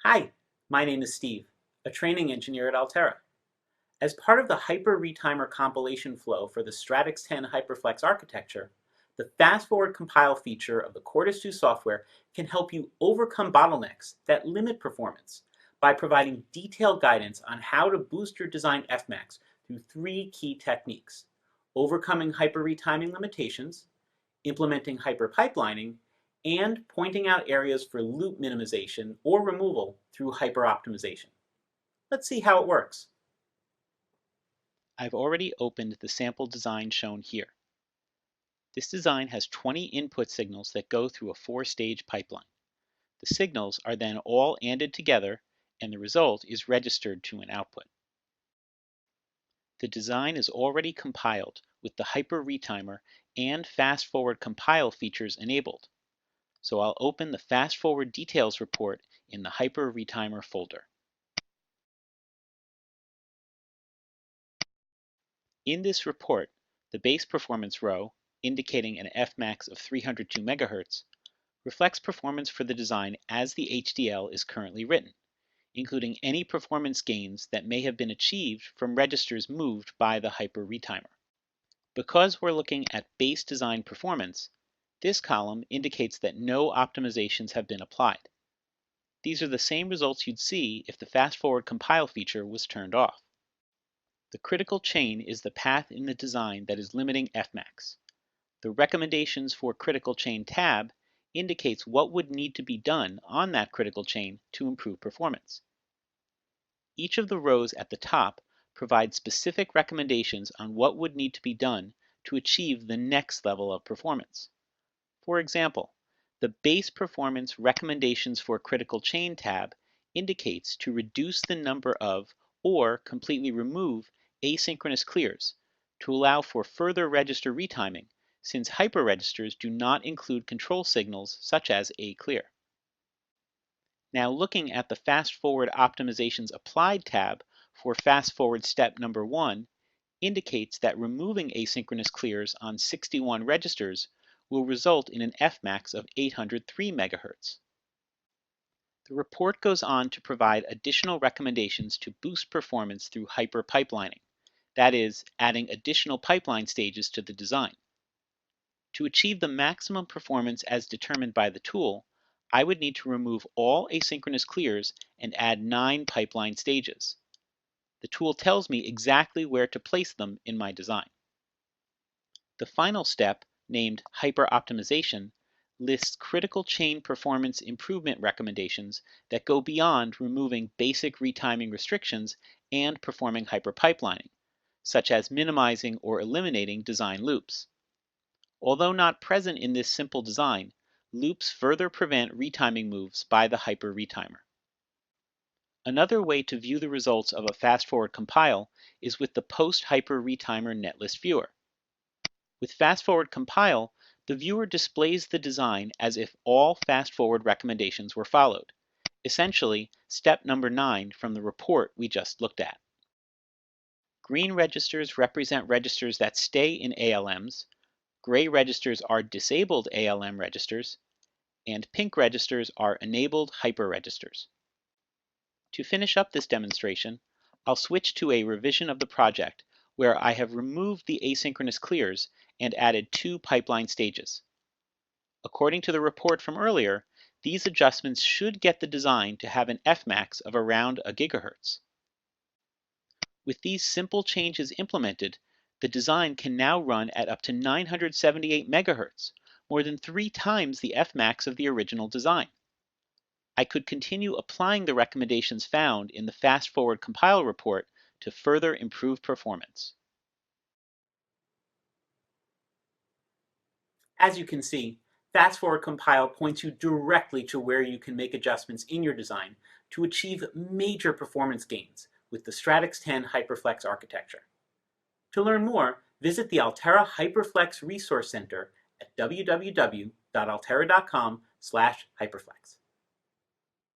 Hi, my name is Steve, a training engineer at Altera. As part of the Hyper Retimer compilation flow for the Stratix 10 Hyperflex architecture, the fast-forward compile feature of the Quartus 2 software can help you overcome bottlenecks that limit performance by providing detailed guidance on how to boost your design Fmax through three key techniques: overcoming hyper-retiming limitations, implementing hyperpipelining, and pointing out areas for loop minimization or removal through hyper-optimization. Let's see how it works. I've already opened the sample design shown here. This design has 20 input signals that go through a 4-stage pipeline. The signals are then all ANDed together, and the result is registered to an output. The design is already compiled with the Hyper Retimer and Fast Forward Compile features enabled. So I'll open the Fast Forward Details report in the Hyper Retimer folder. In this report, the base performance row, indicating an Fmax of 302 MHz, reflects performance for the design as the HDL is currently written, including any performance gains that may have been achieved from registers moved by the Hyper Retimer. Because we're looking at base design performance, this column indicates that no optimizations have been applied. These are the same results you'd see if the Fast Forward Compile feature was turned off. The critical chain is the path in the design that is limiting Fmax. The Recommendations for Critical Chain tab indicates what would need to be done on that critical chain to improve performance. Each of the rows at the top provides specific recommendations on what would need to be done to achieve the next level of performance. For example, the Base Performance Recommendations for Critical Chain tab indicates to reduce the number of or completely remove asynchronous clears to allow for further register retiming, since hyperregisters do not include control signals such as a clear. Now looking at the Fast Forward Optimizations Applied tab for Fast Forward step number 1 indicates that removing asynchronous clears on 61 registers will result in an Fmax of 803 MHz. The report goes on to provide additional recommendations to boost performance through hyperpipelining, that is, adding additional pipeline stages to the design. To achieve the maximum performance as determined by the tool, I would need to remove all asynchronous clears and add 9 pipeline stages. The tool tells me exactly where to place them in my design. The final step, named Hyper-Optimization, lists critical chain performance improvement recommendations that go beyond removing basic retiming restrictions and performing hyperpipelining, such as minimizing or eliminating design loops. Although not present in this simple design, loops further prevent retiming moves by the Hyper Retimer. Another way to view the results of a fast-forward compile is with the Post-Hyper Retimer Netlist Viewer. With fast-forward compile, the viewer displays the design as if all fast-forward recommendations were followed, essentially step number 9 from the report we just looked at. Green registers represent registers that stay in ALMs, gray registers are disabled ALM registers, and pink registers are enabled hyperregisters. To finish up this demonstration, I'll switch to a revision of the project where I have removed the asynchronous clears and added 2 pipeline stages. According to the report from earlier, these adjustments should get the design to have an Fmax of around a gigahertz. With these simple changes implemented, the design can now run at up to 978 MHz, more than 3 times the Fmax of the original design. I could continue applying the recommendations found in the Fast Forward Compile report to further improve performance. As you can see, Fast Forward Compile points you directly to where you can make adjustments in your design to achieve major performance gains with the Stratix 10 Hyperflex architecture. To learn more, visit the Altera Hyperflex Resource Center at www.altera.com/hyperflex.